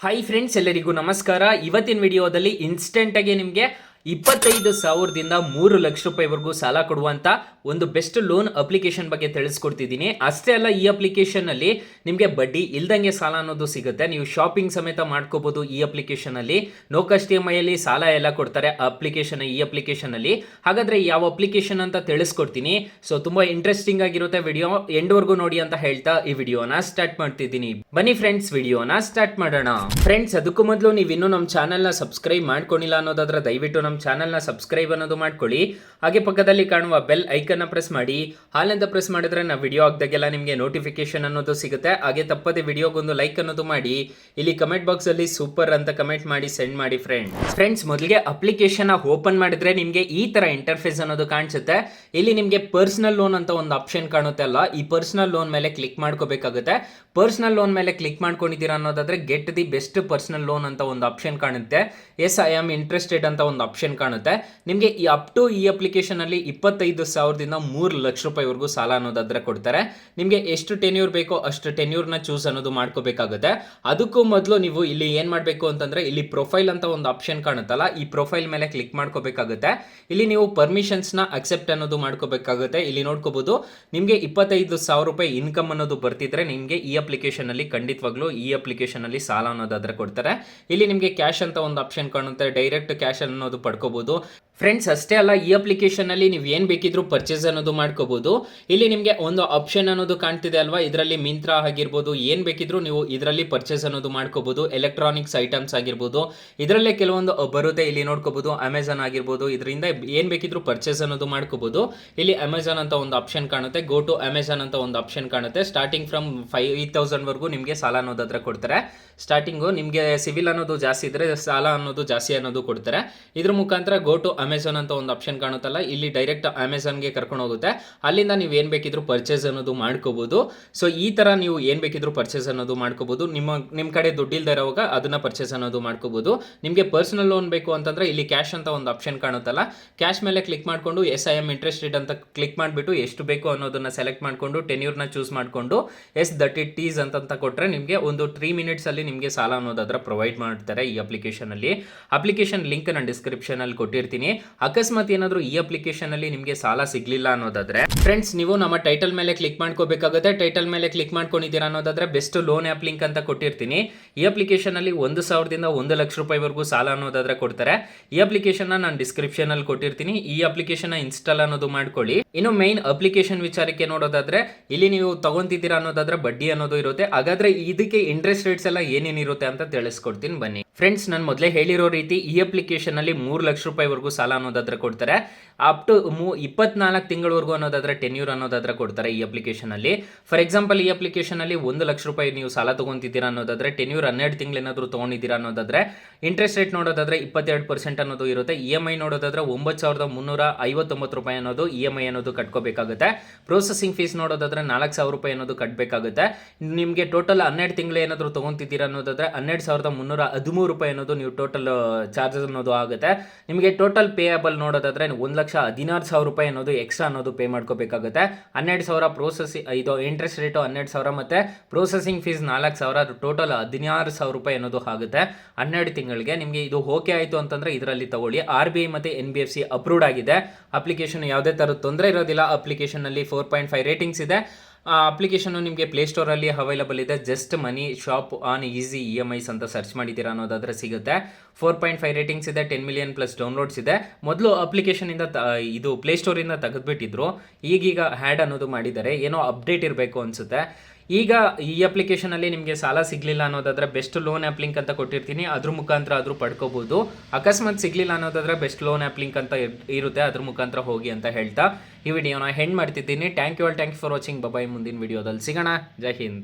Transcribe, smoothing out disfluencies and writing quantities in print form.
Hi friends, ಎಲ್ಲರಿಗೂ ನಮಸ್ಕಾರ. ಇವತ್ತಿನ ವಿಡಿಯೋದಲ್ಲಿ ಇನ್ಸ್ಟೆಂಟ್ ಆಗಿ ನಿಮಗೆ 25,000ದಿಂದ 3 ಲಕ್ಷ ರೂಪಾಯಿವರೆಗೂ ಸಾಲ ಕೊಡುವಂತ ಒಂದು ಬೆಸ್ಟ್ ಲೋನ್ ಅಪ್ಲಿಕೇಶನ್ ಬಗ್ಗೆ ತಿಳಿಸ್ಕೊಡ್ತಿದ್ದೀನಿ. ಅಷ್ಟೇ ಅಲ್ಲ, ಈ ಅಪ್ಲಿಕೇಶನ್ ಅಲ್ಲಿ ನಿಮಗೆ ಬಡ್ಡಿ ಇಲ್ದಂಗೆ ಸಾಲ ಅನ್ನೋದು ಸಿಗುತ್ತೆ. ನೀವು ಶಾಪಿಂಗ್ ಸಮೇತ ಮಾಡ್ಕೋಬಹುದು ಈ ಅಪ್ಲಿಕೇಶನ್ ಅಲ್ಲಿ. ನೋ ಕಾಸ್ಟ್ EMI ಅಲ್ಲಿ ಸಾಲ ಎಲ್ಲ ಕೊಡ್ತಾರೆ ಈ ಅಪ್ಲಿಕೇಶನ್ ಅಲ್ಲಿ. ಹಾಗಾದ್ರೆ ಯಾವ ಅಪ್ಲಿಕೇಶನ್ ಅಂತ ತಿಳಿಸ್ಕೊಡ್ತೀನಿ. ಸೊ ತುಂಬಾ ಇಂಟ್ರೆಸ್ಟಿಂಗ್ ಆಗಿರುತ್ತೆ ವಿಡಿಯೋ, ಎಂಡ್ ವರ್ಗೂ ನೋಡಿ ಅಂತ ಹೇಳ್ತಾ ಈ ವಿಡಿಯೋನ ಸ್ಟಾರ್ಟ್ ಮಾಡ್ತಿದ್ದೀನಿ. ಬನ್ನಿ ಫ್ರೆಂಡ್ಸ್, ವಿಡಿಯೋನ ಸ್ಟಾರ್ಟ್ ಮಾಡೋಣ. ಫ್ರೆಂಡ್ಸ್, ಅದಕ್ಕೂ ಮೊದಲು ನೀವು ಇನ್ನೂ ನಮ್ಮ ಚಾನೆಲ್ ನ ಸಬ್ಸ್ಕ್ರೈಬ್ ಮಾಡ್ಕೊಂಡಿಲ್ಲ ಅನ್ನೋದಾದ್ರೆ ದಯವಿಟ್ಟು ನಮ್ಮ ಚಾನೆಲ್ ನ ಸಬ್ಸ್ಕ್ರೈಬ್ ಅನ್ನೋದು ಮಾಡ್ಕೊಳ್ಳಿ. ಹಾಗೆ ಪಕ್ಕದಲ್ಲಿ ಕಾಣುವ ಬೆಲ್ ಐಕನ್ ಪ್ರೆಸ್ ಮಾಡಿ. ಹಾಲ್ ಅಂತ ಪ್ರೆಸ್ ಮಾಡಿದ್ರೆ ನಾವು ವಿಡಿಯೋ ಹಾಕಿದಾಗೆಲ್ಲ ನಿಮಗೆ ನೋಟಿಫಿಕೇಶನ್ ಅನ್ನೋದು ಸಿಗುತ್ತೆ. ಹಾಗೆ ತಪ್ಪದೆ ವಿಡಿಯೋಗೊಂದು ಲೈಕ್ ಅನ್ನೋದು ಮಾಡಿ. ಇಲ್ಲಿ ಕಮೆಂಟ್ ಬಾಕ್ಸ್ ಅಲ್ಲಿ ಸೂಪರ್ ಅಂತ ಕಮೆಂಟ್ ಮಾಡಿ ಸೆಂಡ್ ಮಾಡಿ ಫ್ರೆಂಡ್ಸ್. ಮೊದಲಿಗೆ ಅಪ್ಲಿಕೇಶನ್ ಓಪನ್ ಮಾಡಿದ್ರೆ ನಿಮಗೆ ಈ ತರ ಇಂಟರ್ಫೇಸ್ ಅನ್ನೋದು ಕಾಣಿಸುತ್ತೆ. ಇಲ್ಲಿ ನಿಮಗೆ ಪರ್ಸನಲ್ ಲೋನ್ ಅಂತ ಒಂದು ಆಪ್ಷನ್ ಕಾಣುತ್ತೆ ಅಲ್ಲ, ಈ ಪರ್ಸನಲ್ ಲೋನ್ ಮೇಲೆ ಕ್ಲಿಕ್ ಮಾಡ್ಕೋಬೇಕಾಗುತ್ತೆ. ಪರ್ಸನಲ್ ಲೋನ್ ಮೇಲೆ ಕ್ಲಿಕ್ ಮಾಡ್ಕೊಂಡಿದ್ದೀರಾ ಅನ್ನೋದಾದ್ರೆ get the best personal loan ಅಂತ ಒಂದು ಆಪ್ಷನ್ ಕಾಣುತ್ತೆ. ಎಸ್ ಐ ಆಮ್ ಇಂಟ್ರೆಸ್ಟೆಡ್ ಅಂತ ಒಂದು ಆಪ್ಷನ್ ಕಾಣುತ್ತೆ. ನಿಮಗೆ ಈ ಅಪ್ ಟು ಈ ಅಪ್ಲಿಕೇಶನ್ ಅಲ್ಲಿ 25,000ದಿಂದ 3 ಲಕ್ಷ ರೂಪಾಯಿವರೆಗೂ ಸಾಲ ಅನ್ನೋದಾದ್ರೆ ಕೊಡ್ತಾರೆ. ನಿಮಗೆ ಎಷ್ಟು ಟೆನ್ಯೂರ್ ಬೇಕೋ ಅಷ್ಟು ಟೆನ್ಯೂರ್ನ ಚೂಸ್ ಅನ್ನೋದು ಮಾಡ್ಕೋಬೇಕಾಗುತ್ತೆ. ಅದಕ್ಕೂ ಮೊದಲು ನೀವು ಇಲ್ಲಿ ಏನ್ ಮಾಡಬೇಕು ಅಂತಂದ್ರೆ, ಇಲ್ಲಿ ಪ್ರೊಫೈಲ್ ಅಂತ ಒಂದು ಆಪ್ಷನ್ ಕಾಣುತ್ತಲ್ಲ, ಈ ಪ್ರೊಫೈಲ್ ಮೇಲೆ ಕ್ಲಿಕ್ ಮಾಡ್ಕೋಬೇಕಾಗುತ್ತೆ. ಇಲ್ಲಿ ನೀವು ಪರ್ಮಿಷನ್ಸ್ ನ ಅಕ್ಸೆಪ್ಟ್ ಅನ್ನೋದು ಮಾಡ್ಕೋಬೇಕಾಗುತ್ತೆ. ಇಲ್ಲಿ ನೋಡ್ಕೋಬಹುದು, ನಿಮಗೆ 25,000 ರೂಪಾಯಿ ಇನ್ಕಮ್ ಅನ್ನೋದು ಬರ್ತಿದ್ರೆ ನಿಮಗೆ ಈ ಅಪ್ಲಿಕೇಶನ್ ಅಲ್ಲಿ ಖಂಡಿತವಾಗ್ಲೂ ಈ ಅಪ್ಲಿಕೇಶನ್ ಅಲ್ಲಿ ಸಾಲ ಅನ್ನೋದಾದ್ರೆ ಕೊಡ್ತಾರೆ. ಇಲ್ಲಿ ನಿಮಗೆ ಕ್ಯಾಶ್ ಅಂತ ಒಂದು ಆಪ್ಷನ್ ಕಾಣುತ್ತೆ, ಡೈರೆಕ್ಟ್ ಕ್ಯಾಶ್ ಅನ್ನೋದು ಪಡ್ಕೋಬಹುದು. ಫ್ರೆಂಡ್ಸ್, ಅಷ್ಟೇ ಅಲ್ಲ, ಈ ಅಪ್ಲಿಕೇಶನ್ ಅಲ್ಲಿ ನೀವು ಏನ್ ಬೇಕಿದ್ರು ಪರ್ಚೇಸ್ ಅನ್ನೋದು ಮಾಡ್ಕೋಬಹುದು. ಇಲ್ಲಿ ನಿಮಗೆ ಒಂದು ಆಪ್ಷನ್ ಅನ್ನೋದು ಕಾಣ್ತಿದೆ ಅಲ್ವಾ, ಇದರಲ್ಲಿ ಮಿಂತ್ರಾ ಆಗಿರ್ಬೋದು, ಏನ್ ಬೇಕಿದ್ರು ನೀವು ಇದರಲ್ಲಿ ಪರ್ಚೇಸ್ ಅನ್ನೋದು ಮಾಡ್ಕೋಬಹುದು. ಎಲೆಕ್ಟ್ರಾನಿಕ್ಸ್ ಐಟಮ್ಸ್ ಆಗಿರ್ಬೋದು, ಇದರಲ್ಲೇ ಕೆಲವೊಂದು ಬರುತ್ತೆ. ಇಲ್ಲಿ ನೋಡ್ಕೋಬಹುದು, ಅಮೆಝಾನ್ ಆಗಿರ್ಬೋದು, ಇದರಿಂದ ಏನ್ ಬೇಕಿದ್ರು ಪರ್ಚೇಸ್ ಅನ್ನೋದು ಮಾಡ್ಕೋಬಹುದು. ಇಲ್ಲಿ ಅಮೆಝಾನ್ ಅಂತ ಒಂದು ಆಪ್ಷನ್ ಕಾಣುತ್ತೆ, ಗೋ ಟು ಅಮೆಝಾನ್ ಅಂತ ಒಂದು ಆಪ್ಷನ್ ಕಾಣುತ್ತೆ. ಸ್ಟಾರ್ಟಿಂಗ್ ಫ್ರಮ್ 5,000 ವರೆಗೂ ನಿಮಗೆ ಸಾಲ ಅನ್ನೋದಾದ್ರೆ ಕೊಡ್ತಾರೆ. ಸ್ಟಾರ್ಟಿಂಗು ನಿಮಗೆ ಸಿವಿಲ್ ಅನ್ನೋದು ಜಾಸ್ತಿ ಇದ್ರೆ ಸಾಲ ಅನ್ನೋದು ಜಾಸ್ತಿ ಅನ್ನೋದು ಕೊಡ್ತಾರೆ. ಇದ್ರ ಮುಖಾಂತರ ಗೋ ಟು ಅಮೆಝಾನ್ ಅಂತ ಒಂದು ಆಪ್ಷನ್ ಕಾಣುತ್ತಲ್ಲ, ಇಲ್ಲಿ ಡೈರೆಕ್ಟ್ ಅಮೆಝಾನ್ಗೆ ಕರ್ಕೊಂಡು ಹೋಗುತ್ತೆ. ಅಲ್ಲಿಂದ ನೀವು ಏನ್ ಬೇಕಿದ್ರು ಪರ್ಚೇಸ್ ಅನ್ನೋದು ಮಾಡ್ಕೋಬಹುದು. ಸೊ ಈ ತರ ನೀವು ಏನ್ ಬೇಕಿದ್ರು ಪರ್ಚೇಸ್ ಅನ್ನೋದು ಮಾಡ್ಕೋಬಹುದು. ನಿಮ್ಮ ಕಡೆ ದುಡ್ಡಿಲ್ದೇ ಇರೋವಾಗ ಅದನ್ನ ಪರ್ಚೇಸ್ ಅನ್ನೋದು ಮಾಡ್ಕೋಬಹುದು. ನಿಮಗೆ ಪರ್ಸನಲ್ ಲೋನ್ ಬೇಕು ಅಂತಂದ್ರೆ ಇಲ್ಲಿ ಕ್ಯಾಶ್ ಅಂತ ಒಂದು ಆಪ್ಷನ್ ಕಾಣುತ್ತಲ್ಲ, ಕ್ಯಾಶ್ ಮೇಲೆ ಕ್ಲಿಕ್ ಮಾಡ್ಕೊಂಡು ಎಸ್ ಐ ಎಮ್ ಇಂಟ್ರೆಸ್ಟೆಡ್ ಅಂತ ಕ್ಲಿಕ್ ಮಾಡಿಬಿಟ್ಟು ಎಷ್ಟು ಬೇಕು ಅನ್ನೋದನ್ನ ಸೆಲೆಕ್ಟ್ ಮಾಡ್ಕೊಂಡು ಟೆನ್ಯೂರ್ನ ಚೂಸ್ ಮಾಡ್ಕೊಂಡು ಎಸ್ ದಟ್ ಇಟ್ ಈಸ್ ಅಂತ ಕೊಟ್ರೆ ನಿಮಗೆ ಒಂದು 3 ಮಿನಿಟ್ಸ್ ಅಲ್ಲಿ ನಿಮಗೆ ಸಾಲ ಅನ್ನೋದಾದ್ರೆ ಪ್ರೊವೈಡ್ ಮಾಡ್ತಾರೆ ಈ ಅಪ್ಲಿಕೇಶನ್ ಅಲ್ಲಿ. ಅಪ್ಲಿಕೇಶನ್ ಲಿಂಕ್ ನಾನು ಡಿಸ್ಕ್ರಿಪ್ಷನ್ ಅಲ್ಲಿ ಕೊಟ್ಟಿರ್ತೀನಿ. ಅಕಸ್ಮಾತ್ ಏನಾದರೂ ಈ ಅಪ್ಲಿಕೇಶನ್ ಅಲ್ಲಿ ನಿಮಗೆ ಸಾಲ ಸಿಗ್ಲಿಲ್ಲ ಅನ್ನೋದಾದ್ರೆ ಫ್ರೆಂಡ್ಸ್, ನೀವು ನಮ್ಮ ಟೈಟಲ್ ಮೇಲೆ ಕ್ಲಿಕ್ ಮಾಡ್ಕೋಬೇಕಾಗುತ್ತೆ. ಟೈಟಲ್ ಮೇಲೆ ಕ್ಲಿಕ್ ಮಾಡ್ಕೊಂಡಿದ್ದೀರಾ ಅನ್ನೋದಾದ್ರೆ ಬೆಸ್ಟ್ ಲೋನ್ ಆ್ಯಪ್ ಲಿಂಕ್ ಅಂತ ಕೊಟ್ಟಿರ್ತೀನಿ. ಈ ಅಪ್ಲಿಕೇಶನ್ ಅಲ್ಲಿ 1,000ದಿಂದ 1 ಲಕ್ಷ ರೂಪಾಯಿವರೆಗೂ ಸಾಲ ಅನ್ನೋದಾದ್ರೆ ಕೊಡ್ತಾರೆ. ಈ ಅಪ್ಲಿಕೇಶನ್ ನಾನು ಡಿಸ್ಕ್ರಿಪ್ಷನ್ ಅಲ್ಲಿ ಕೊಟ್ಟಿರ್ತೀನಿ. ಈ ಅಪ್ಲಿಕೇಶನ್ ಇನ್ಸ್ಟಾಲ್ ಅನ್ನೋದು ಮಾಡ್ಕೊಳ್ಳಿ. ಇನ್ನು ಮೈನ್ ಅಪ್ಲಿಕೇಶನ್ ವಿಚಾರಕ್ಕೆ ನೋಡೋದಾದ್ರೆ, ಇಲ್ಲಿ ನೀವು ತಗೊಂತಿದ್ದೀರಾ ಅನ್ನೋದಾದ್ರೆ ಬಡ್ಡಿ ಅನ್ನೋದು ಇರುತ್ತೆ. ಹಾಗಾದ್ರೆ ಇದಕ್ಕೆ ಇಂಟ್ರೆಸ್ಟ್ ರೇಟ್ಸ್ ಎಲ್ಲ ಏನೇನಿರುತ್ತೆ ಅಂತ ತಿಳಿಸ್ಕೊಡ್ತೀನಿ ಬನ್ನಿ. ಫ್ರೆಂಡ್ಸ್, ನಾನು ಮೊದಲೇ ಹೇಳಿರೋ ರೀತಿ ಈ ಅಪ್ಲಿಕೇಶನ್ ಅಲ್ಲಿ 3 ಲಕ್ಷ ರೂಪಾಯಿವರೆಗೂ ಸಾಲ ಅನ್ನೋದಾದ್ರೆ ಕೊಡ್ತಾರೆ. ಅಪ್ ಟು 24 ತಿಂಗಳವರೆಗೂ ಅನ್ನೋದಾದ್ರೆ ಟೆನ್ಯೂರ್ ಅನ್ನೋದಾದ್ರೆ ಕೊಡ್ತಾರೆ ಈ ಅಪ್ಲಿಕೇಶನ್ ಅಲ್ಲಿ. ಫಾರ್ ಎಕ್ಸಾಂಪಲ್, ಈ ಅಪ್ಲಿಕೇಶನ್ ಅಲ್ಲಿ 1 ಲಕ್ಷ ರೂಪಾಯಿ ನೀವು ಸಾಲ ತಗೊಂತಿದ್ದೀರಾ ಅನ್ನೋದಾದ್ರೆ, ಟೆನ್ಯೂರ್ 12 ತಿಂಗಳು ಏನಾದರೂ ತಗೊಂಡಿದ್ದೀರಾ ಅನ್ನೋದಾದ್ರೆ ಇಂಟ್ರೆಸ್ಟ್ ರೇಟ್ ನೋಡೋದಾದ್ರೆ 22% ಅನ್ನೋದು ಇರುತ್ತೆ. EMI ನೋಡೋದಾದ್ರೆ 9,359 ರೂಪಾಯಿ ಅನ್ನೋದು EMI ಅನ್ನೋದು ಕಟ್ಕೋಬೇಕಾಗುತ್ತೆ. ಪ್ರೊಸೆಸಿಂಗ್ ಫೀಸ್ ನೋಡೋದಾದ್ರೆ 4,000 ರೂಪಾಯಿ ಅನ್ನೋದು ಕಟ್ಟಬೇಕಾಗುತ್ತೆ. ನಿಮಗೆ ಟೋಟಲ್ 12 ತಿಂಗಳು ಏನಾದರೂ ತಗೊಂತಿದ್ದೀರಾ ಅನ್ನೋದಾದ್ರೆ 12,313 ರೂಪಾಯಿ ಅನ್ನೋದು ನೀವು ಟೋಟಲ್ ಚಾರ್ಜಸ್ ಅನ್ನೋದು ಆಗುತ್ತೆ. ನಿಮಗೆ ಟೋಟಲ್ ಪೇಯಬಲ್ ನೋಡೋದಾದ್ರೆ 1,16,000 ರೂಪಾಯಿ ಅನ್ನೋದು ಎಕ್ಸ್ಟ್ರಾ ಅನ್ನೋದು ಪೇ ಮಾಡ್ಕೋಬೇಕಾಗುತ್ತೆ. 12,000 ಪ್ರೋಸೆಸಿಂಗ್, ಇದು ಇಂಟ್ರೆಸ್ಟ್ ರೇಟು 12,000 ಮತ್ತೆ ಪ್ರೋಸೆಸಿಂಗ್ ಫೀಸ್ 4,000, ಟೋಟಲ್ 16,000 ರೂಪಾಯಿ ಅನ್ನೋದು ಆಗುತ್ತೆ 12 ತಿಂಗಳಿಗೆ. ನಿಮಗೆ ಇದು ಓಕೆ ಆಯಿತು ಅಂತಂದ್ರೆ ಇದರಲ್ಲಿ ತಗೊಳ್ಳಿ. RBI ಮತ್ತೆ NBFC ಅಪ್ರೂವ್ಡ್ ಆಗಿದೆ ಅಪ್ಲಿಕೇಶನ್, ಯಾವುದೇ ಥರದ ತೊಂದರೆ ಇರೋದಿಲ್ಲ. ಅಪ್ಲಿಕೇಶನ್ ಅಲ್ಲಿ 4.5 ರೇಟಿಂಗ್ಸ್ ಇದೆ. ಆ ಅಪ್ಲಿಕೇಶನ್ ನಿಮಗೆ ಪ್ಲೇಸ್ಟೋರಲ್ಲಿ ಅವೈಲಬಲ್ ಇದೆ. Just money shop on easy EMIs ಅಂತ ಸರ್ಚ್ ಮಾಡಿದ್ದೀರಾ ಅನ್ನೋದಾದ್ರೆ ಸಿಗುತ್ತೆ. 4.5 ರೇಟಿಂಗ್ಸ್ ಇದೆ, 10 ಮಿಲಿಯನ್ ಪ್ಲಸ್ ಡೌನ್ಲೋಡ್ಸ್ ಇದೆ. ಮೊದಲು ಅಪ್ಲಿಕೇಶನ್ ಇಂದ ಇದು ಪ್ಲೇಸ್ಟೋರಿಂದ ತೆಗೆದುಬಿಟ್ಟಿದ್ರು, ಈಗೀಗ ಹ್ಯಾಡ್ ಅನ್ನೋದು ಮಾಡಿದ್ದಾರೆ. ಏನೋ ಅಪ್ಡೇಟ್ ಇರಬೇಕು ಅನ್ಸುತ್ತೆ. ಈಗ ಈ ಅಪ್ಲಿಕೇಶನ್ ಅಲ್ಲಿ ನಿಮಗೆ ಸಾಲ ಸಿಗ್ಲಿಲ್ಲ ಅನ್ನೋದಾದ್ರೆ ಬೆಸ್ಟ್ ಲೋನ್ ಆ್ಯಪ್ ಲಿಂಕ್ ಅಂತ ಕೊಟ್ಟಿರ್ತೀನಿ, ಅದ್ರ ಮುಖಾಂತರ ಆದ್ರೂ ಪಡ್ಕೋಬಹುದು. ಅಕಸ್ಮಾತ್ ಸಿಗ್ಲಿಲ್ಲ ಅನ್ನೋದಾದ್ರೆ ಬೆಸ್ಟ್ ಲೋನ್ ಆ್ಯಪ್ ಲಿಂಕ್ ಅಂತ ಇರುತ್ತೆ, ಅದ್ರ ಮುಖಾಂತರ ಹೋಗಿ ಅಂತ ಹೇಳ್ತಾ ಈ ವಿಡಿಯೋನ ಹೆಂಡ್ ಮಾಡ್ತಿದ್ದೀನಿ. Thank you for watching. Bye, ಮುಂದಿನ ವಿಡಿಯೋದಲ್ಲಿ ಸಿಗೋಣ. ಜೈ ಹಿಂದ್.